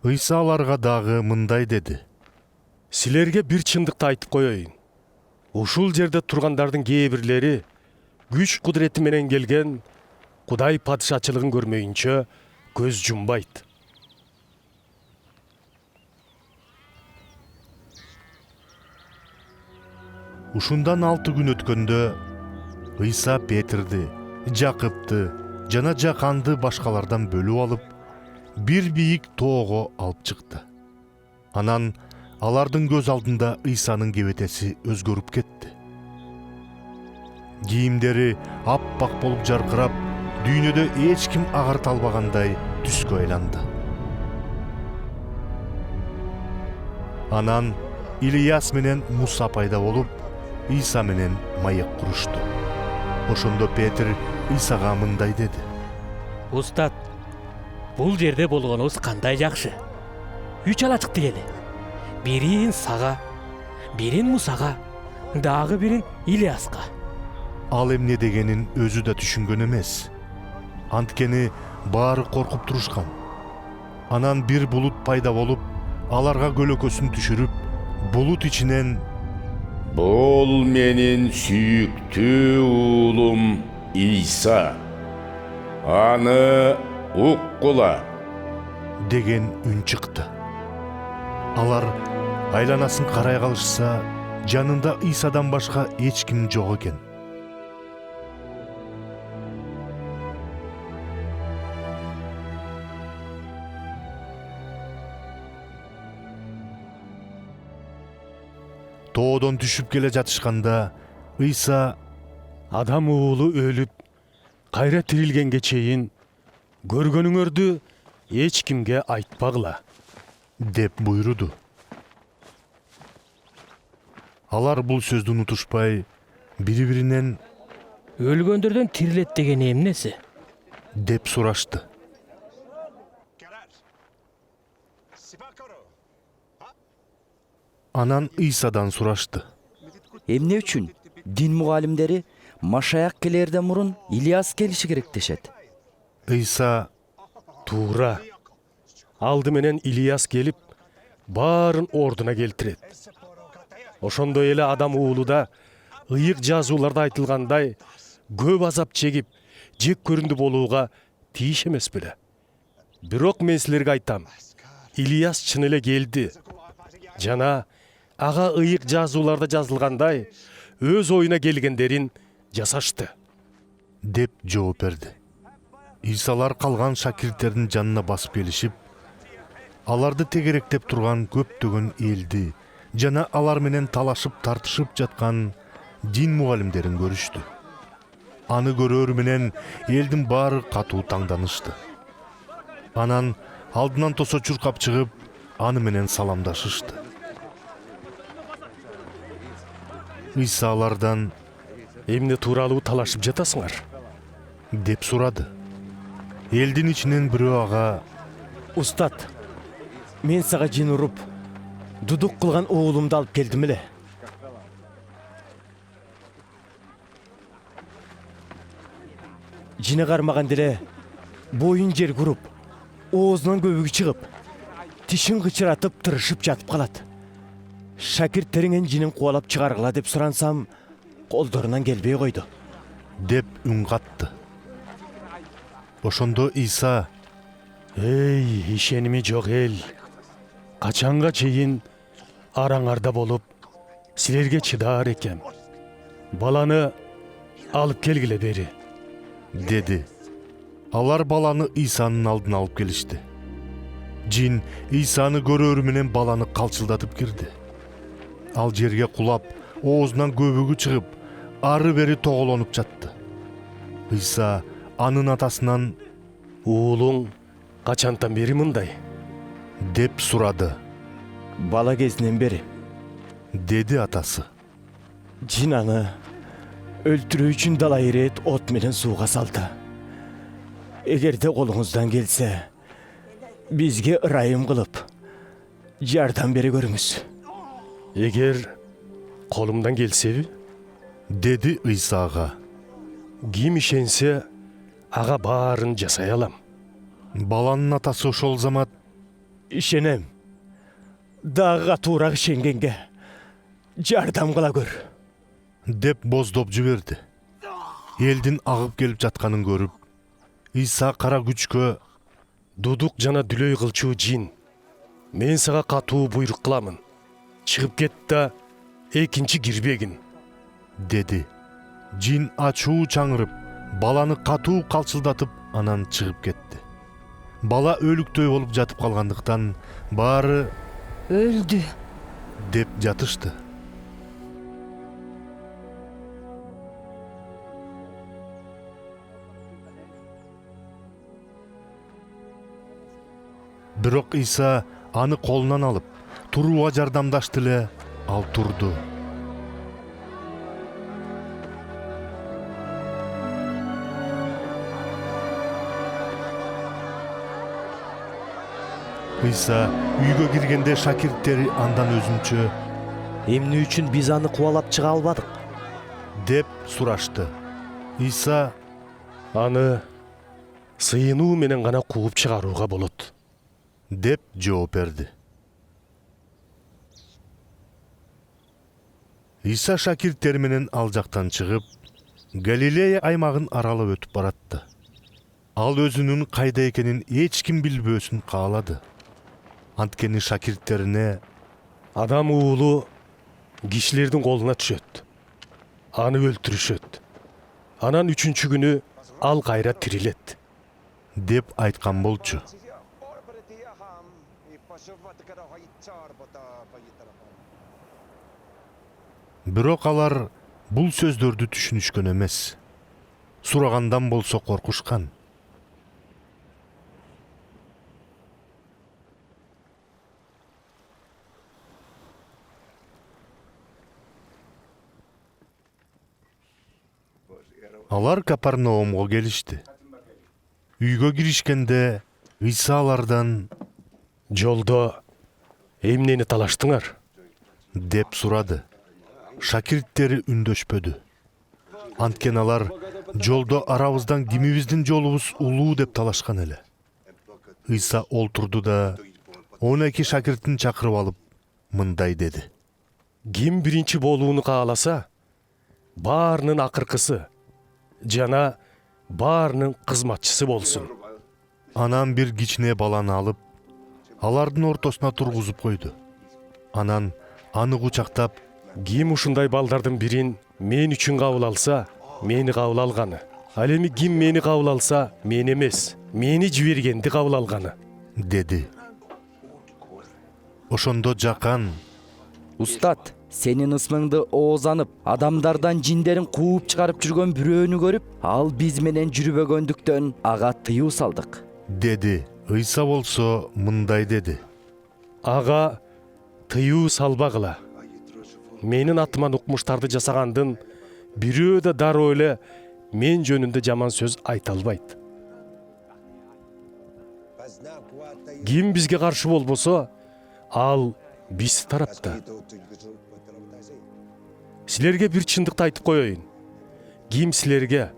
Ыйса аларга дагы мындай деди. Силерге бир чындыкты айтып коеюн. Ушул жерде тургандардын кээ бирлери күч кудурети менен келген Кудай падышачылыгын көрмөйүнчө көз жумбайт. Ушундан 6 күн өткөндө Ыйса Петрди, Жакыпты жана Жаканды башкалардан бөлүп алып, бир бийик тоого алып чыкты. Анан алардын көз алдында Ыйсанын кебетеси өзгөрүп кетти. Кийимдери аппак болуп жаркырап, дүйнөдө эч ким агарта албагандай түскө айланды. Анан Илияс менен Муса пайда болуп, Ыйса менен маек курушту. Ошондо Петр Ыйсага мындай деди. Устат, бул жерде болгонубуз кандай жакшы. 3 ала чыкты келе. Бирин сага, бирин Мусага, дагы бирин Илияска. Ал эмне дегенин өзү да түшүнгөн эмес. Анткени баары коркуп турушкан. Анан бир булут пайда болуп, аларга көлөкөсүн түшүрүп, булут ичинен Бул менин сүйүктүү уулум Ийса. Аны уккула деген үн чыкты. Алар айланасын карай калышса, жанында Ыйсадан башка эч ким жок экен. Тоодон түшүп келе жатышканда Ыйса Адам уулу өлүп, кайра тирилгенге чейин көргөнүңөрдү эч кимге айтпагыла деп буйруду. Алар бул сөздү унутушпай, бири-биринен Өлгөндөрдөн тирилет деген эмнеси? деп сурашты. Анан Ыйсадан сурашты. Эмне үчүн дин мугалимдери Машаяк келерден мурун Илияс келиши керек дешет? Ыйса Туура. Алды менен Илияс келип, баарын ордуна келтирет. Ошондой эле Адам уулу да ыйык жазууларда айтылгандай көп азап чегип, жек көрүндү болууга тийиш эмес беле. Бирок мен силерге айтам, Илияс чын эле келди. Жана ага ыйык жазууларда жазылгандай өз оюна келгендерин жасашты деп жооп берди. Ыйсалар калган шакирттердин жанына басып келишип, аларды тегеректеп турган көптөгөн элди жана алар менен талашып тартышып жаткан дин мугалимдерин көрүштү. Аны көрөр менен элдин баары катуу таңданышты. Анан алдынан тосо чуркап чыгып, аны менен саламдашышты. Ыйса алардан эмне тууралуу талашып жатасыңар деп сурады. Элдин ичинен бирөө ага Устат, мен сага жин уруп, дудук кылган уулумду алып келдим эле. Жини кармаган деле боюн жерге уруп, оозунан көбүгү чыгып, тишин кычыратып тырышып жатып калат. Шакирттериңен жинин кубалап чыгаргыла деп сурансам, колдорунан келбей койду деп үн катты. Ошондо Ыйса Эй, ишеними жок эл. Качанга чейин араңарда болуп, силерге чыдаар экем. Баланы алып келгиле бери деди. Алар баланы Ыйсанын алдына алып келишти. Жин Ыйсаны көрөр менен баланы калчылдатып кирди. Ал жерге кулап, оозунан көбүгү чыгып, ары бери тоголонуп жатты. Ыйса анын атасынан уулуң качантан бери мындай деп сурады. Бала кезинен бери. Деди атасы. Жин аны өлтүрүү үчүн дала ирет от менен сууга салды. Эгерде колуңуздан келсе, бизге ырайым кылып, жардам бере көрүңүз. Эгер колумдан келсеби, деди Ыйсага. Ким ишенсе, ага баарын жасай алам. Баланын атасы ошол замат Ишенем. Дагы катуураак ишенгенге жардам кыла көр. деп боздоп жиберди. Элдин агып келип жатканын көрүп, Иса кара күчкө: Дудук жана дүлөй кылчуу жин, мен сага катуу буйрук кыламын. Чыгып кет да экинчи кирбегин, деди. Жин ачуу чаңырып, баланы катуу калчылдатып, анан чыгып кетти. Бала өлүктөй болуп жатып калгандыктан баары Өлдү. деп жатышты. Бирок Иса аны колунан алып, турууга жардамдашты эле, ал турду. Иса үйгө киргенде шакирттери андан өзүнчө Эмне үчүн биз аны кубалап чыга албадык? деп сурашты. Иса: аны сыйынуу менен гана кууп чыгарууга болот. деп жооп берди. Иса шакирттери менен ал жактан чыгып, Галилея аймагын аралап өтүп баратты. Ал өзүнүн кайда экенин эч ким билбөөсүн каалады. Анткени шакирттерине: Адам уулу кишилердин колуна түшөт. Аны өлтүрүшөт. Анан 3-чү күнү ал кайра тирилет. деп айткан болчу. Бирок алар бул сөздөрдү түшүнүшкөн эмес. Сурагандан болсо коркушкан. Алар Капарнаумго келишти. Үйгө киришкенде Иса алардан: Жолдо эмнени талаштыңар? деп сурады. Шакирттери үндөшпөдү. Анткени алар жолдо арабыздан кимибиздин жолубуз улуу деп талашкан эле. Иса олтурду да 12 шакиртин чакырып алып мындай деди: Ким биринчи болууну кааласа, баарынын акыркысы жана баарынын кызматчысы болсун. Анан бир кичине баланы алып, алардын ортосуна тургузуп койду. Анан аны кучактап: Ким ушундай балдардын бирин мен үчүн кабыл алса, мени кабыл алганы. Ал эми ким мени кабыл алса, мен эмес, мени жибергенди кабыл алганы, деди. Ошондо жакан: Устат, сенин ысмыңды оозанып, адамдардан жиндерин кууп чыгарып жүргөн бирөөнү көрүп, ал биз менен жүрбөгөндүктөн ага тыюу салдык, деди. Иса болсо мындай деди: ага тыюу салбагыла. Менин атыман укмуштарды жасагандын бирөө да дароо эле мен жөнүндө жаман сөз айта албайт. Ким бизге каршы болбосо, ал биз тарапта. Силерге бир чындыкты айтып коеюн. Ким силерге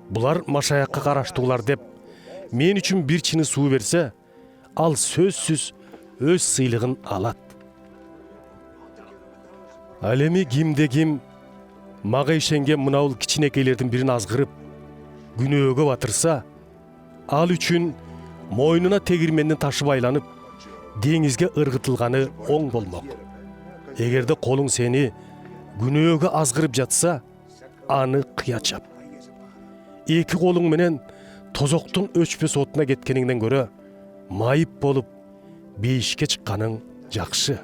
булар машаякка караштуулар деп мен үчүн бир чыны суу берсе, ал сөзсүз өз сыйлыгын алат. Ал эми кимде ким мага ишенген мынабул кичинекейлердин бирин азгырып, күнөөгө батырса, ал үчүн мойнуна тегирмендин ташы байланып, деңизге ыргытылганы оң болмок. Эгерде колуң сени күнөөгө азгырып жатса, аны кыя чап. Эки колуң менен тозоктун өчпөс отуна кеткениңден көрө, майып болуп, бейишке чыкканың жакшы.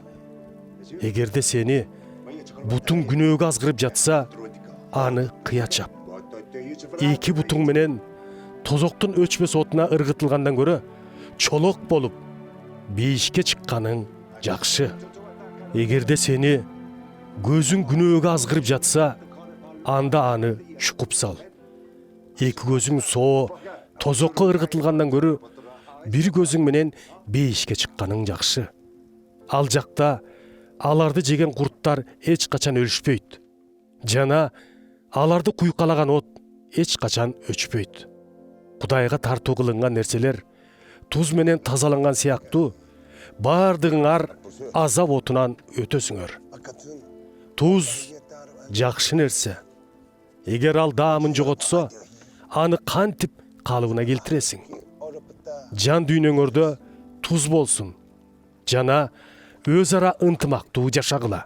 Эгерде сени бутуң күнөөгө азгырып жатса, аны кыя чап. Эки бутуң менен тозоктун өчпөс отуна ыргытылгандан көрө, чолок болуп, бейишке чыкканың жакшы. Эгерде сени көзүң күнөөгө азгырып жатса, анда аны чукуп сал. Эки көзүң соо тозокко ыргытылгандан көрө, бир көзүң менен бейишке чыкканың жакшы. Ал жакта аларды жеген курттар эч качан өлүшпөйт. Жана аларды куйкалаган от эч качан өчпөйт. Кудайга тартуу кылынган нерселер туз менен тазаланган сыяктуу, бардығыңар азап отунан өтөсүңөр. Туз жакшы нерсе. Эгер ал даамын жоготсо, аны кантип калыбына келтиресиң? Жан дүйнөңөрдө туз болсун жана өз ара ынтымактуу жашагыла.